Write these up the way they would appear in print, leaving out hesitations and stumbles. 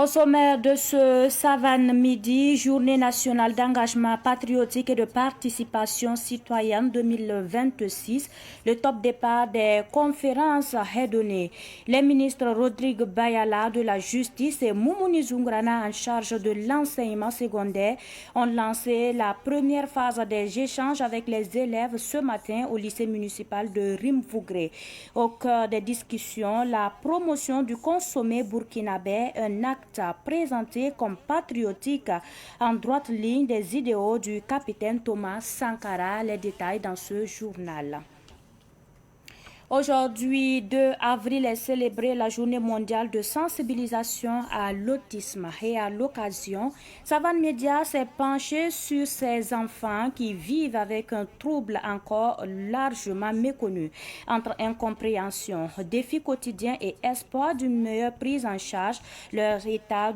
Au sommaire de ce Savane Midi, journée nationale d'engagement patriotique et de participation citoyenne 2026, le top départ des conférences est donné. Les ministres Rodrigue Bayala de la Justice et Moumouni Zungrana en charge de l'enseignement secondaire ont lancé la première phase des échanges avec les élèves ce matin au lycée municipal de Rimfougré. Au cœur des discussions, la promotion du consommé burkinabé, un acte présenté comme patriotique en droite ligne des idéaux du capitaine Thomas Sankara. Les détails dans ce journal. Aujourd'hui, 2 avril, est célébrée la journée mondiale de sensibilisation à l'autisme. Et à l'occasion, Savane Média s'est penché sur ces enfants qui vivent avec un trouble encore largement méconnu. Entre incompréhension, défis quotidiens et espoir d'une meilleure prise en charge, leur état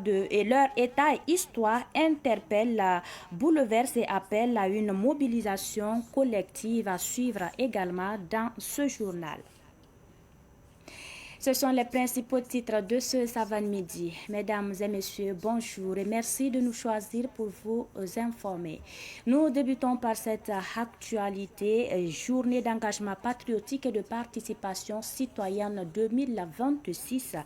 et histoire interpellent, bouleversent et appellent à une mobilisation collective à suivre également dans ce journal. Ce sont les principaux titres de ce Savane Midi. Mesdames et messieurs, bonjour et merci de nous choisir pour vous informer. Nous débutons par cette actualité, journée d'engagement patriotique et de participation citoyenne 2026.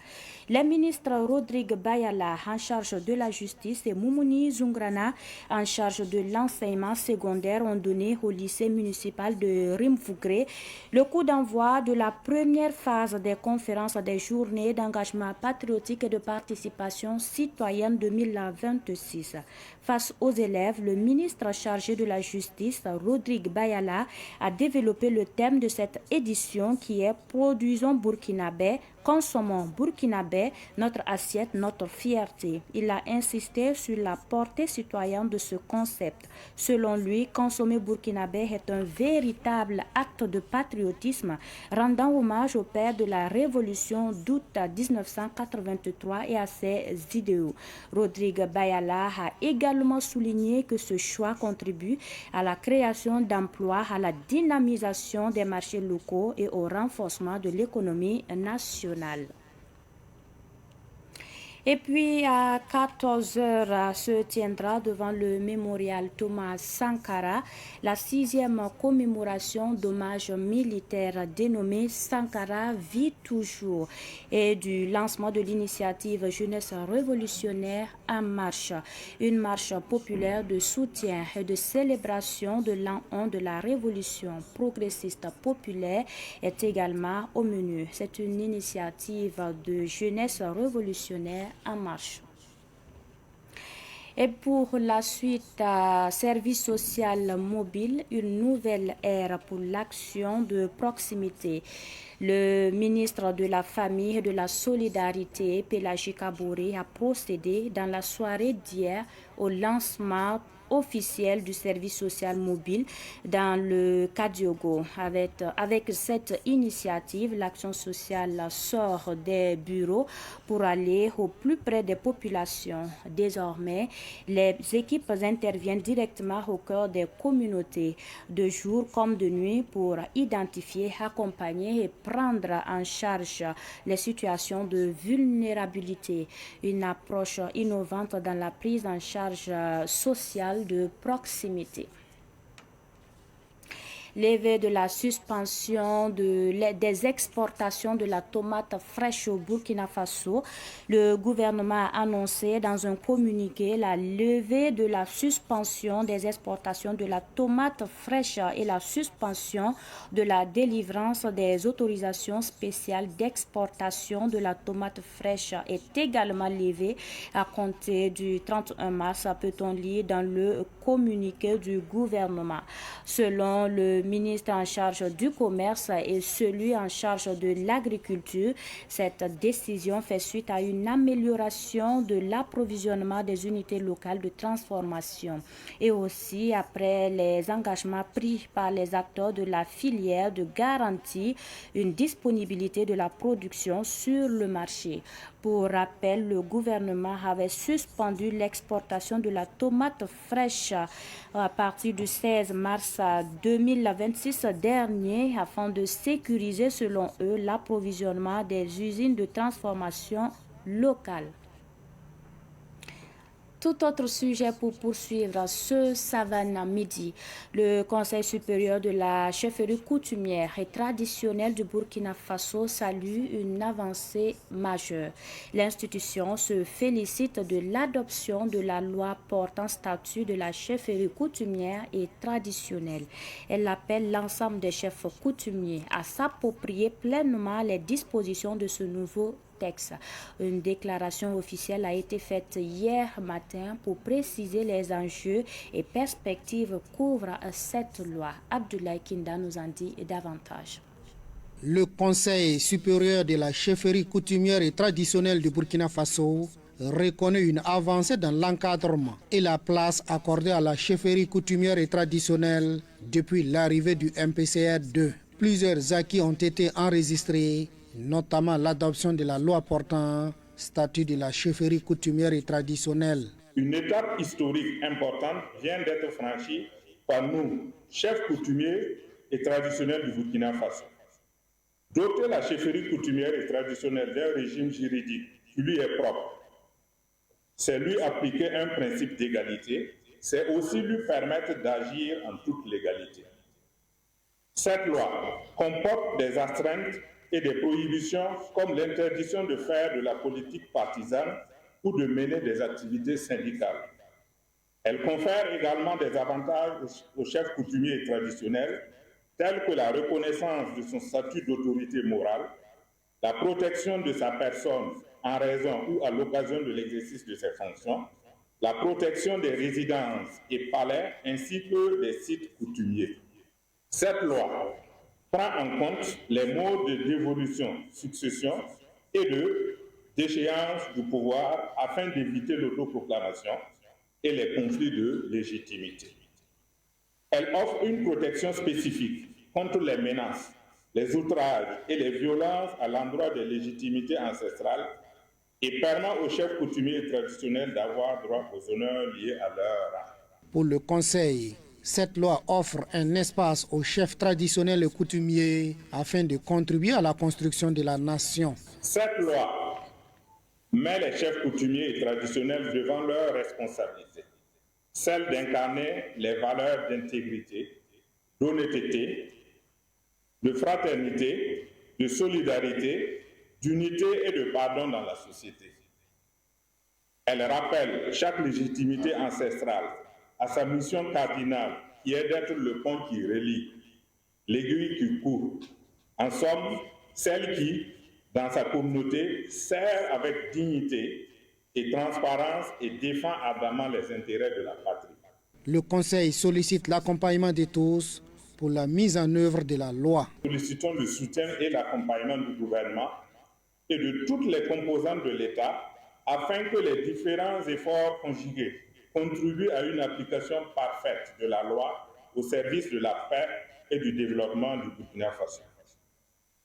Les ministres Rodrigue Bayala en charge de la justice et Moumouni Zungrana en charge de l'enseignement secondaire ont donné au lycée municipal de Rimfougré le coup d'envoi de la première phase des conférences des journées d'engagement patriotique et de participation citoyenne 2026. Face aux élèves, le ministre chargé de la justice, Rodrigue Bayala, a développé le thème de cette édition qui est Produisons burkinabé, consommons burkinabé, notre assiette, notre fierté. Il a insisté sur la portée citoyenne de ce concept. Selon lui, consommer burkinabé est un véritable acte de patriotisme, rendant hommage au père de la Révolution d'août 1983 et à ses idéaux. Rodrigue Bayala a également souligné que ce choix contribue à la création d'emplois, à la dynamisation des marchés locaux et au renforcement de l'économie nationale. Et puis à 14 heures se tiendra devant le mémorial Thomas Sankara la 6e commémoration d'hommage militaire dénommée Sankara vit toujours et du lancement de l'initiative Jeunesse révolutionnaire en marche. Une marche populaire de soutien et de célébration de l'an 1 de la révolution progressiste populaire est également au menu. C'est une initiative de jeunesse révolutionnaire en marche. Et pour la suite, service social mobile, une nouvelle ère pour l'action de proximité. Le ministre de la Famille et de la Solidarité, Pélagie Kaboré, a procédé dans la soirée d'hier au lancement officiel du service social mobile dans le Kadiogo. Avec cette initiative, l'action sociale sort des bureaux pour aller au plus près des populations. Désormais, les équipes interviennent directement au cœur des communautés, de jour comme de nuit, pour identifier, accompagner et prendre en charge les situations de vulnérabilité. Une approche innovante dans la prise en charge sociale de proximité. Levé de la suspension des exportations de la tomate fraîche au Burkina Faso, le gouvernement a annoncé dans un communiqué la levée de la suspension des exportations de la tomate fraîche et la suspension de la délivrance des autorisations spéciales d'exportation de la tomate fraîche est également levée à compter du 31 mars, peut-on lire dans le communiqué du gouvernement. Selon le ministre en charge du commerce et celui en charge de l'agriculture, cette décision fait suite à une amélioration de l'approvisionnement des unités locales de transformation et aussi après les engagements pris par les acteurs de la filière de garantir une disponibilité de la production sur le marché. Pour rappel, le gouvernement avait suspendu l'exportation de la tomate fraîche à partir du 16 mars 2026 dernier afin de sécuriser, selon eux, l'approvisionnement des usines de transformation locales. Tout autre sujet pour poursuivre ce savane midi. Le Conseil supérieur de la chefferie coutumière et traditionnelle du Burkina Faso salue une avancée majeure. L'institution se félicite de l'adoption de la loi portant statut de la chefferie coutumière et traditionnelle. Elle appelle l'ensemble des chefs coutumiers à s'approprier pleinement les dispositions de ce nouveau texte. Une déclaration officielle a été faite hier matin pour préciser les enjeux et perspectives qu'ouvre cette loi. Abdoulaye Kinda nous en dit davantage. Le Conseil supérieur de la chefferie coutumière et traditionnelle du Burkina Faso reconnaît une avancée dans l'encadrement et la place accordée à la chefferie coutumière et traditionnelle depuis l'arrivée du MPCR 2. Plusieurs acquis ont été enregistrés, notamment l'adoption de la loi portant statut de la chefferie coutumière et traditionnelle. Une étape historique importante vient d'être franchie par nous, chefs coutumiers et traditionnels du Burkina Faso. Doter la chefferie coutumière et traditionnelle d'un régime juridique qui lui est propre, c'est lui appliquer un principe d'égalité, c'est aussi lui permettre d'agir en toute légalité. Cette loi comporte des astreintes et des prohibitions comme l'interdiction de faire de la politique partisane ou de mener des activités syndicales. Elle confère également des avantages aux chefs coutumiers et traditionnels, tels que la reconnaissance de son statut d'autorité morale, la protection de sa personne en raison ou à l'occasion de l'exercice de ses fonctions, la protection des résidences et palais ainsi que des sites coutumiers. Cette loi prend en compte les modes de dévolution, succession et de déchéance du pouvoir afin d'éviter l'autoproclamation et les conflits de légitimité. Elle offre une protection spécifique contre les menaces, les outrages et les violences à l'endroit des légitimités ancestrales et permet aux chefs coutumiers et traditionnels d'avoir droit aux honneurs liés à leur rang. Pour le Conseil, cette loi offre un espace aux chefs traditionnels et coutumiers afin de contribuer à la construction de la nation. Cette loi met les chefs coutumiers et traditionnels devant leurs responsabilités, celle d'incarner les valeurs d'intégrité, d'honnêteté, de fraternité, de solidarité, d'unité et de pardon dans la société. Elle rappelle chaque légitimité ancestrale à sa mission cardinale qui est d'être le pont qui relie, l'aiguille qui court. En somme, celle qui, dans sa communauté, sert avec dignité et transparence et défend ardemment les intérêts de la patrie. Le Conseil sollicite l'accompagnement de tous pour la mise en œuvre de la loi. Nous sollicitons le soutien et l'accompagnement du gouvernement et de toutes les composantes de l'État afin que les différents efforts conjugués contribuent à une application parfaite de la loi au service de la paix et du développement du Burkina Faso.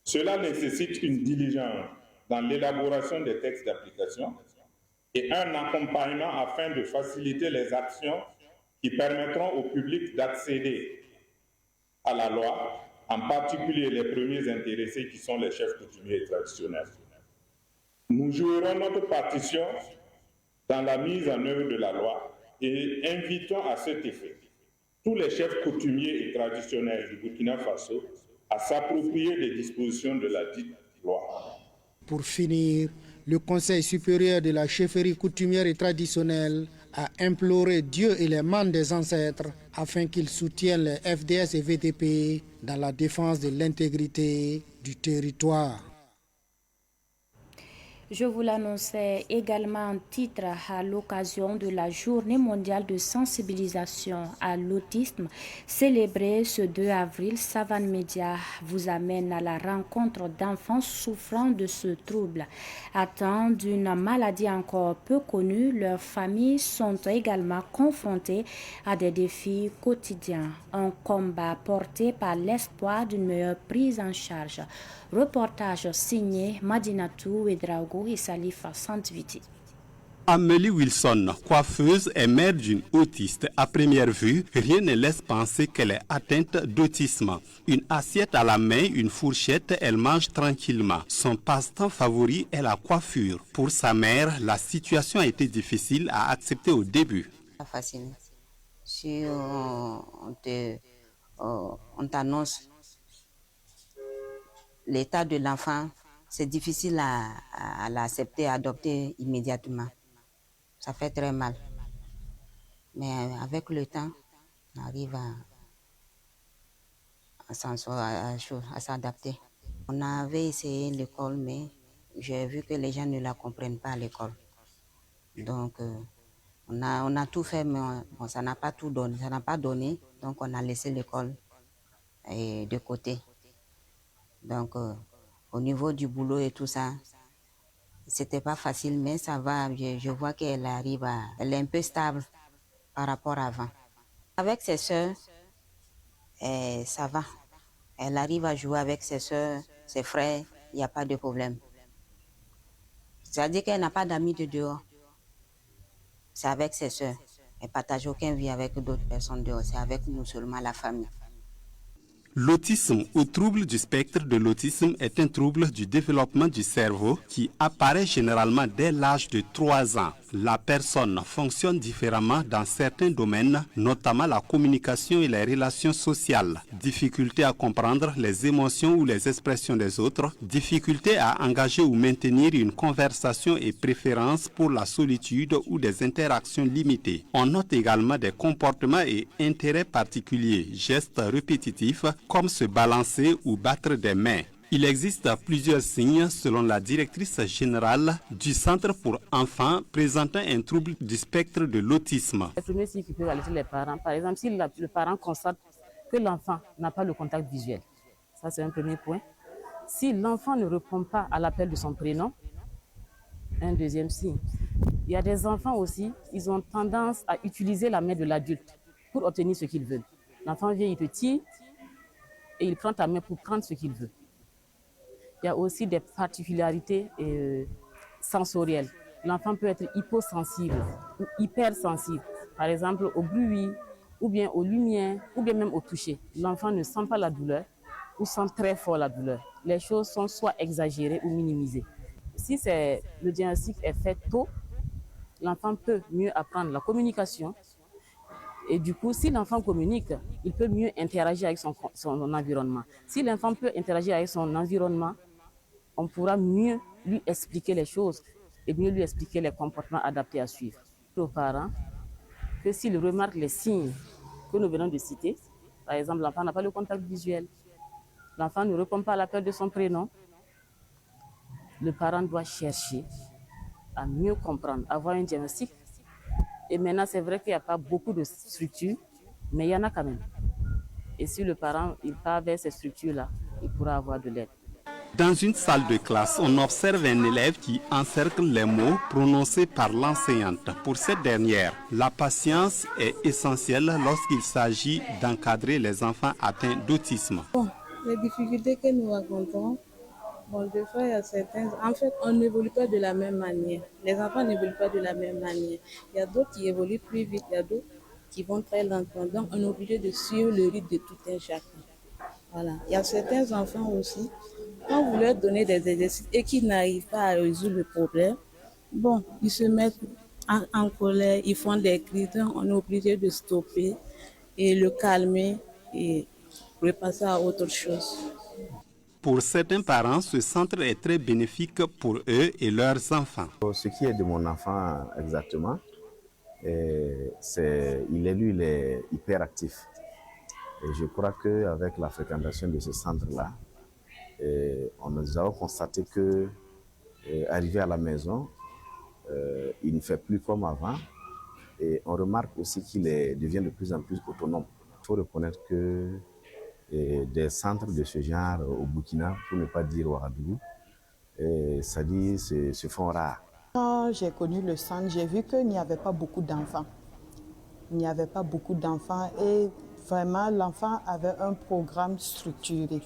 Cela nécessite une diligence dans l'élaboration des textes d'application et un accompagnement afin de faciliter les actions qui permettront au public d'accéder à la loi, en particulier les premiers intéressés qui sont les chefs coutumiers et traditionnels. Nous jouerons notre partition dans la mise en œuvre de la loi et invitons à cet effet tous les chefs coutumiers et traditionnels du Burkina Faso à s'approprier des dispositions de la dite loi. Pour finir, le Conseil supérieur de la chefferie coutumière et traditionnelle a imploré Dieu et les membres des ancêtres afin qu'ils soutiennent les FDS et VTP dans la défense de l'intégrité du territoire. Je vous l'annonçais également en titre à l'occasion de la Journée mondiale de sensibilisation à l'autisme célébrée ce 2 avril. Savane Média vous amène à la rencontre d'enfants souffrant de ce trouble. Atteints d'une maladie encore peu connue, leurs familles sont également confrontées à des défis quotidiens. Un combat porté par l'espoir d'une meilleure prise en charge. Reportage signé Madinatou Ouedraogo et Salifa Santviti. Amélie Wilson, coiffeuse et mère d'une autiste, à première vue, rien ne laisse penser qu'elle est atteinte d'autisme. Une assiette à la main, une fourchette, elle mange tranquillement. Son passe-temps favori est la coiffure. Pour sa mère, la situation a été difficile à accepter au début. Pas facile. Si on t'annonce l'état de l'enfant, c'est difficile à l'accepter, à adopter immédiatement. Ça fait très mal. Mais avec le temps, on arrive à s'adapter. On avait essayé l'école, mais j'ai vu que les gens ne la comprennent pas à l'école. Donc, on a tout fait, mais bon, ça n'a pas tout donné. Ça n'a pas donné, donc on a laissé l'école de côté. Donc, au niveau du boulot et tout ça, c'était pas facile, mais ça va. Je vois qu'elle arrive elle est un peu stable par rapport à avant. Avec ses soeurs, ça va. Elle arrive à jouer avec ses soeurs, ses frères, il n'y a pas de problème. C'est-à-dire qu'elle n'a pas d'amis de dehors. C'est avec ses soeurs. Elle ne partage aucune vie avec d'autres personnes dehors. C'est avec nous seulement, la famille. L'autisme ou trouble du spectre de l'autisme est un trouble du développement du cerveau qui apparaît généralement dès l'âge de 3 ans. La personne fonctionne différemment dans certains domaines, notamment la communication et les relations sociales. Difficulté à comprendre les émotions ou les expressions des autres, difficulté à engager ou maintenir une conversation et préférence pour la solitude ou des interactions limitées. On note également des comportements et intérêts particuliers, gestes répétitifs, comme se balancer ou battre des mains. Il existe plusieurs signes selon la directrice générale du Centre pour enfants présentant un trouble du spectre de l'autisme. Le premier signe qui peut alerter les parents, par exemple, si le parent constate que l'enfant n'a pas le contact visuel, ça c'est un premier point. Si l'enfant ne répond pas à l'appel de son prénom, un deuxième signe. Il y a des enfants aussi, ils ont tendance à utiliser la main de l'adulte pour obtenir ce qu'ils veulent. L'enfant vient, il te tire et il prend ta main pour prendre ce qu'il veut. Il y a aussi des particularités sensorielles. L'enfant peut être hyposensible ou hypersensible, par exemple au bruit, ou bien aux lumières, ou bien même au toucher. L'enfant ne sent pas la douleur ou sent très fort la douleur. Les choses sont soit exagérées ou minimisées. Si le diagnostic est fait tôt, l'enfant peut mieux apprendre la communication. Et du coup, si l'enfant communique, il peut mieux interagir avec son environnement. Si l'enfant peut interagir avec son environnement, on pourra mieux lui expliquer les choses et mieux lui expliquer les comportements adaptés à suivre. Aux parents, que s'ils remarquent les signes que nous venons de citer, par exemple, l'enfant n'a pas le contact visuel, l'enfant ne répond pas à l'appel de son prénom, le parent doit chercher à mieux comprendre, avoir un diagnostic. Et maintenant, c'est vrai qu'il n'y a pas beaucoup de structures, mais il y en a quand même. Et si le parent il part vers ces structures-là, il pourra avoir de l'aide. Dans une salle de classe, on observe un élève qui encercle les mots prononcés par l'enseignante. Pour cette dernière, la patience est essentielle lorsqu'il s'agit d'encadrer les enfants atteints d'autisme. Bon, les difficultés que nous rencontrons, des fois, il y a certains... En fait, on n'évolue pas de la même manière. Les enfants n'évoluent pas de la même manière. Il y a d'autres qui évoluent plus vite, il y a d'autres qui vont très lentement. Donc, on est obligé de suivre le rythme de tout un chacun. Voilà. Il y a certains enfants aussi, quand vous leur donnez des exercices et qu'ils n'arrivent pas à résoudre le problème, ils se mettent en colère, ils font des cris, donc on est obligé de stopper et le calmer et repasser à autre chose. Pour certains parents, ce centre est très bénéfique pour eux et leurs enfants. Ce qui est de mon enfant exactement, il est hyperactif. Et je crois qu'avec la fréquentation de ce centre-là, nous avons constaté qu'arrivé à la maison, il ne fait plus comme avant. Et on remarque aussi qu'il devient de plus en plus autonome. Il faut reconnaître que des centres de ce genre au Burkina, pour ne pas dire au Ouagadougou, se font rares. Quand j'ai connu le centre, j'ai vu qu'il n'y avait pas beaucoup d'enfants. Il n'y avait pas beaucoup d'enfants et vraiment l'enfant avait un programme structuré.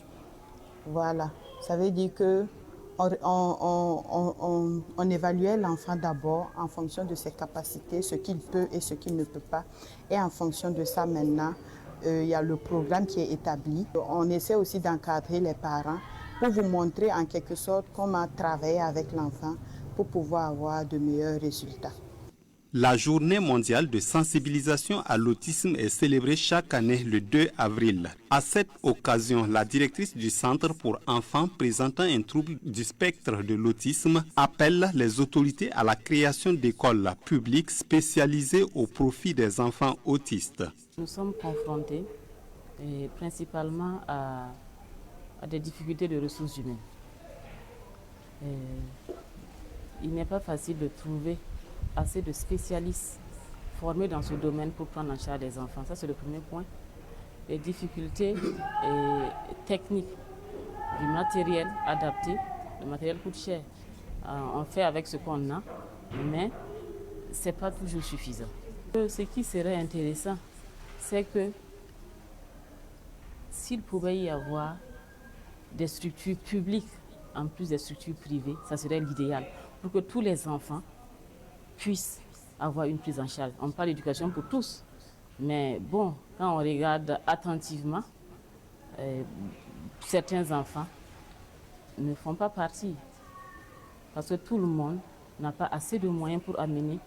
Voilà, ça veut dire qu'on on évaluait l'enfant d'abord en fonction de ses capacités, ce qu'il peut et ce qu'il ne peut pas. Et en fonction de ça, maintenant, il y a le programme qui est établi. On essaie aussi d'encadrer les parents pour vous montrer en quelque sorte comment travailler avec l'enfant pour pouvoir avoir de meilleurs résultats. La journée mondiale de sensibilisation à l'autisme est célébrée chaque année le 2 avril. À cette occasion, la directrice du Centre pour enfants présentant un trouble du spectre de l'autisme appelle les autorités à la création d'écoles publiques spécialisées au profit des enfants autistes. Nous sommes confrontés principalement à des difficultés de ressources humaines. Il n'est pas facile de trouver assez de spécialistes formés dans ce domaine pour prendre en charge les enfants. Ça, c'est le premier point. Les difficultés techniques du matériel adapté. Le matériel coûte cher. On fait avec ce qu'on a, mais ce n'est pas toujours suffisant. Ce qui serait intéressant, c'est que s'il pouvait y avoir des structures publiques en plus des structures privées, ça serait l'idéal pour que tous les enfants puissent avoir une prise en charge. On parle d'éducation pour tous, mais bon, quand on regarde attentivement, certains enfants ne font pas partie parce que tout le monde n'a pas assez de moyens pour amener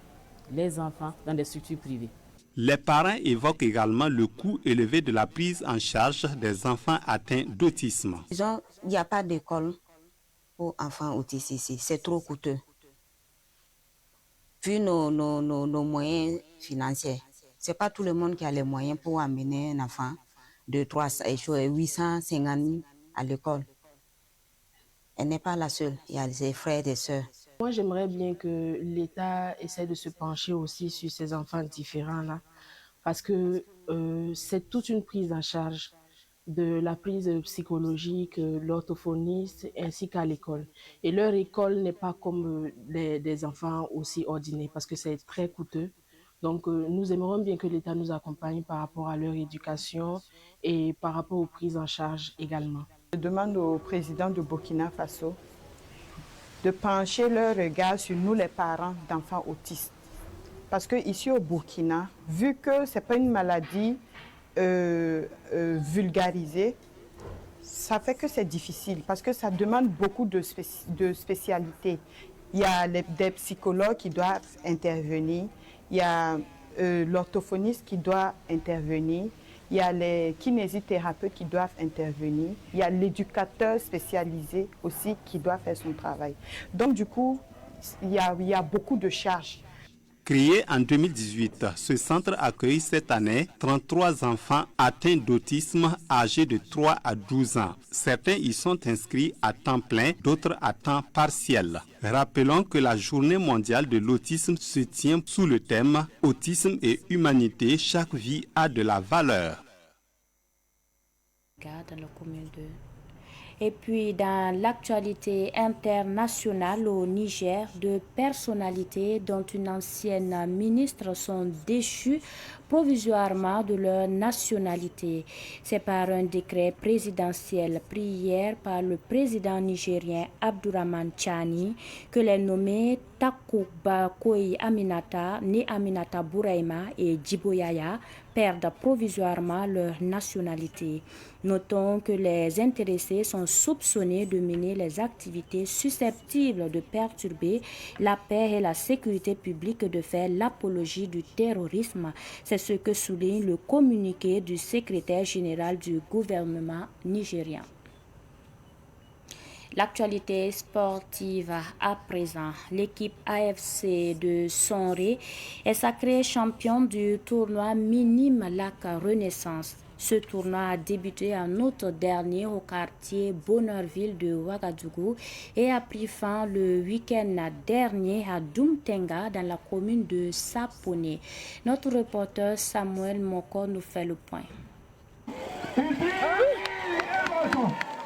les enfants dans des structures privées. Les parents évoquent également le coût élevé de la prise en charge des enfants atteints d'autisme. Il n'y a pas d'école pour enfants autistes ici, c'est trop coûteux. Vu nos moyens financiers, ce n'est pas tout le monde qui a les moyens pour amener un enfant de 850 000 à l'école. Elle n'est pas la seule, il y a ses frères et des sœurs. Moi, j'aimerais bien que l'État essaie de se pencher aussi sur ces enfants différents-là, parce que c'est toute une prise en charge de la prise psychologique, l'orthophoniste ainsi qu'à l'école. Et leur école n'est pas comme des enfants aussi ordinaires parce que c'est très coûteux. Donc nous aimerions bien que l'État nous accompagne par rapport à leur éducation et par rapport aux prises en charge également. Je demande au président de Burkina Faso de pencher leur regard sur nous les parents d'enfants autistes. Parce qu'ici au Burkina, vu que ce n'est pas une maladie vulgarisé, ça fait que c'est difficile parce que ça demande beaucoup de spécialités. Il y a des psychologues qui doivent intervenir, il y a l'orthophoniste qui doit intervenir, il y a les kinésithérapeutes qui doivent intervenir, il y a l'éducateur spécialisé aussi qui doit faire son travail. Donc du coup, il y a beaucoup de charges. Créé en 2018, ce centre accueille cette année 33 enfants atteints d'autisme âgés de 3 à 12 ans. Certains y sont inscrits à temps plein, d'autres à temps partiel. Rappelons que la journée mondiale de l'autisme se tient sous le thème « Autisme et humanité, chaque vie a de la valeur ». Et puis, dans l'actualité internationale au Niger, deux personnalités dont une ancienne ministre sont déchues provisoirement de leur nationalité. C'est par un décret présidentiel pris hier par le président nigérien Abdourahmane Tchani que les nommés Takuba Koyi Aminata, né Aminata Bouraima et Djibo Yaya perdent provisoirement leur nationalité. Notons que les intéressés sont soupçonnés de mener les activités susceptibles de perturber la paix et la sécurité publique, de faire l'apologie du terrorisme. C'est ce que souligne le communiqué du secrétaire général du gouvernement nigérien. L'actualité sportive à présent. L'équipe AFC de Sonré est sacrée championne du tournoi Minime Lac Renaissance. Ce tournoi a débuté en août dernier au quartier Bonheurville de Ouagadougou et a pris fin le week-end dernier à Doumtenga dans la commune de Sapone. Notre reporter Samuel Moko nous fait le point.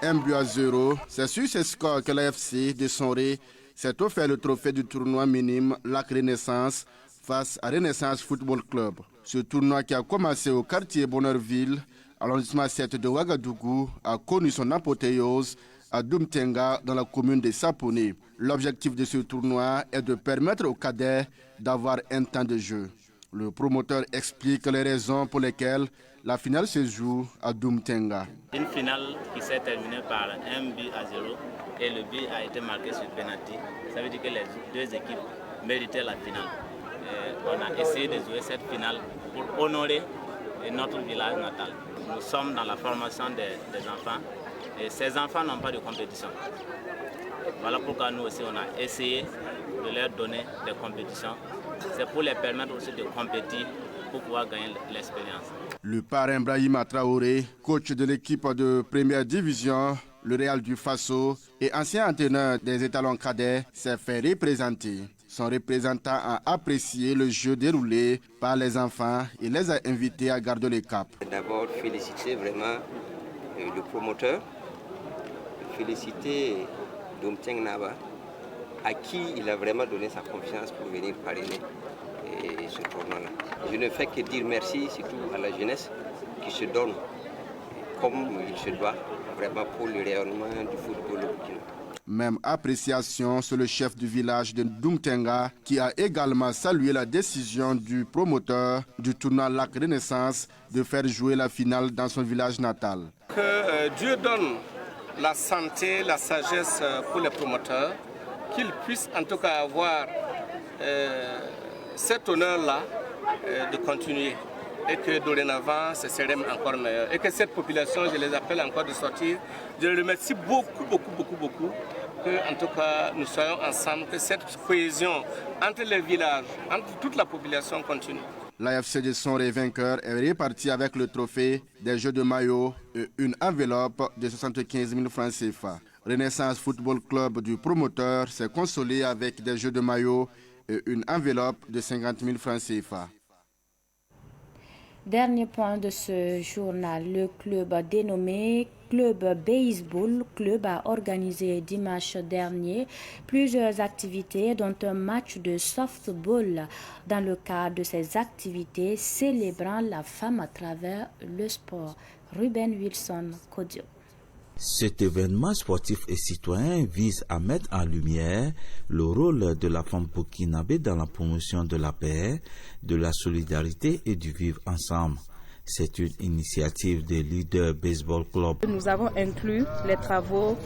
1-0, c'est sur ce score que l'AFC de Sonré s'est offert le trophée du tournoi minime Lac Renaissance face à Renaissance Football Club. Ce tournoi qui a commencé au quartier Bonheurville, à l'arrondissement 7 de Ouagadougou, a connu son apothéose à Dumtenga dans la commune de Saponi. L'objectif de ce tournoi est de permettre aux cadets d'avoir un temps de jeu. Le promoteur explique les raisons pour lesquelles la finale se joue à Dumtenga. Une finale qui s'est terminée par 1 but à 0 et le but a été marqué sur penalty. Ça veut dire que les deux équipes méritaient la finale. On a essayé de jouer cette finale pour honorer notre village natal. Nous sommes dans la formation des enfants et ces enfants n'ont pas de compétition. Voilà pourquoi nous aussi on a essayé de leur donner des compétitions. C'est pour les permettre aussi de compétir pour pouvoir gagner l'expérience. Le parrain Brahima Traoré, coach de l'équipe de première division, le Real du Faso et ancien entraîneur des étalons cadets, s'est fait représenter. Son représentant a apprécié le jeu déroulé par les enfants et les a invités à garder le cap. D'abord, féliciter vraiment le promoteur, féliciter Dumteng Naba, à qui il a vraiment donné sa confiance pour venir parrainer ce tournoi-là. Je ne fais que dire merci surtout à la jeunesse qui se donne comme il se doit vraiment pour le rayonnement du football au Burkina. Même appréciation sur le chef du village de Dumtenga qui a également salué la décision du promoteur du tournoi Lac Renaissance de faire jouer la finale dans son village natal. Que Dieu donne la santé, la sagesse pour les promoteurs, qu'ils puissent en tout cas avoir cet honneur-là de continuer et que dorénavant ce serait encore meilleur. Et que cette population, je les appelle encore de sortir. Je les remercie beaucoup. Que en tout cas nous soyons ensemble, que cette cohésion entre les villages, entre toute la population continue. L'AFC de Sonré vainqueur est reparti avec le trophée des Jeux de maillot et une enveloppe de 75 000 francs CFA. Renaissance Football Club du promoteur s'est consolé avec des Jeux de maillot et une enveloppe de 50 000 francs CFA. Dernier point de ce journal, le club dénommé Club Baseball Club a organisé dimanche dernier plusieurs activités dont un match de softball dans le cadre de ces activités célébrant la femme à travers le sport. Ruben Wilson, Kodio. Cet événement sportif et citoyen vise à mettre en lumière le rôle de la femme burkinabé dans la promotion de la paix, de la solidarité et du vivre ensemble. C'est une initiative des Leaders Baseball Club. Nous avons inclus les travaux,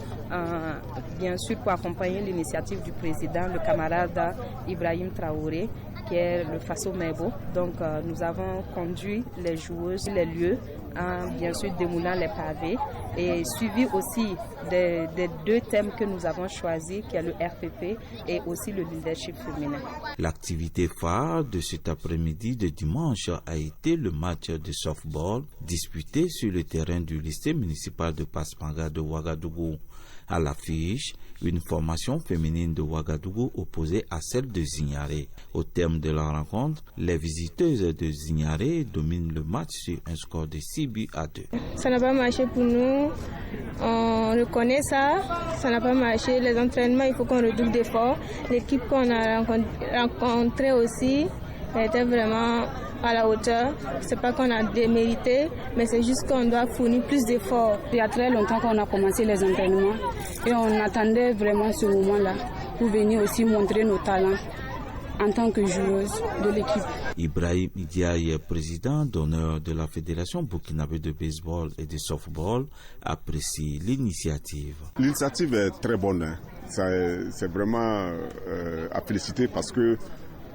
bien sûr, pour accompagner l'initiative du président, le camarade Ibrahim Traoré, qui est le Faso Mebo. Donc, nous avons conduit les joueuses, les lieux, bien sûr, démoulant les pavés, et suivi aussi des deux thèmes que nous avons choisis, qui est le RPP et aussi le leadership féminin. L'activité phare de cet après-midi de dimanche a été le match de softball disputé sur le terrain du lycée municipal de Pasmanga de Ouagadougou. À l'affiche, une formation féminine de Ouagadougou opposée à celle de Zignaré. Au terme de la rencontre, les visiteuses de Zignaré dominent le match sur un score de 6 buts à 2. Ça n'a pas marché pour nous, on reconnaît ça n'a pas marché. Les entraînements, il faut qu'on redouble d'efforts. L'équipe qu'on a rencontrée aussi était vraiment à la hauteur. C'est pas qu'on a démérité, mais c'est juste qu'on doit fournir plus d'efforts. Il y a très longtemps qu'on a commencé les entraînements et on attendait vraiment ce moment-là pour venir aussi montrer nos talents en tant que joueuse de l'équipe. Ibrahim Idiaye, président d'honneur de la Fédération burkinabé de baseball et de softball, apprécie l'initiative. L'initiative est très bonne. C'est vraiment à féliciter parce que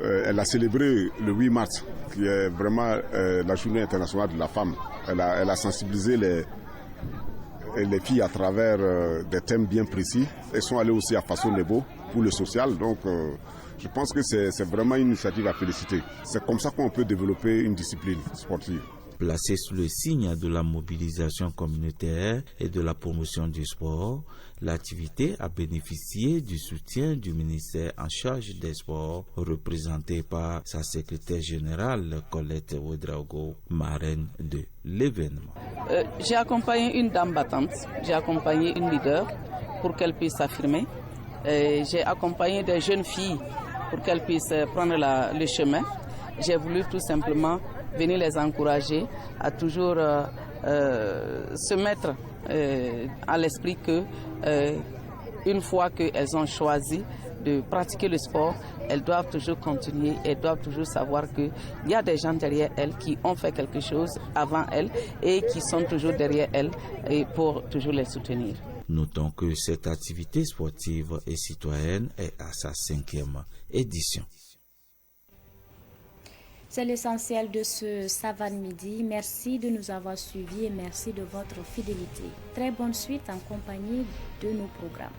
elle a célébré le 8 mars, qui est vraiment la journée internationale de la femme. Elle a sensibilisé les filles à travers des thèmes bien précis. Elles sont allées aussi à Faso Nebo pour le social. Donc, je pense que c'est vraiment une initiative à féliciter. C'est comme ça qu'on peut développer une discipline sportive. Placée sous le signe de la mobilisation communautaire et de la promotion du sport, l'activité a bénéficié du soutien du ministère en charge des sports, représenté par sa secrétaire générale Colette Ouedraogo, marraine de l'événement. J'ai accompagné une dame battante, j'ai accompagné une leader pour qu'elle puisse s'affirmer. J'ai accompagné des jeunes filles pour qu'elles puissent prendre le chemin. J'ai voulu tout simplement venir les encourager à toujours se mettre à l'esprit que une fois qu'elles ont choisi de pratiquer le sport, elles doivent toujours continuer, elles doivent toujours savoir qu'il y a des gens derrière elles qui ont fait quelque chose avant elles et qui sont toujours derrière elles et pour toujours les soutenir. Notons que cette activité sportive et citoyenne est à sa 5e édition. C'est l'essentiel de ce Savane Midi. Merci de nous avoir suivis et merci de votre fidélité. Très bonne suite en compagnie de nos programmes.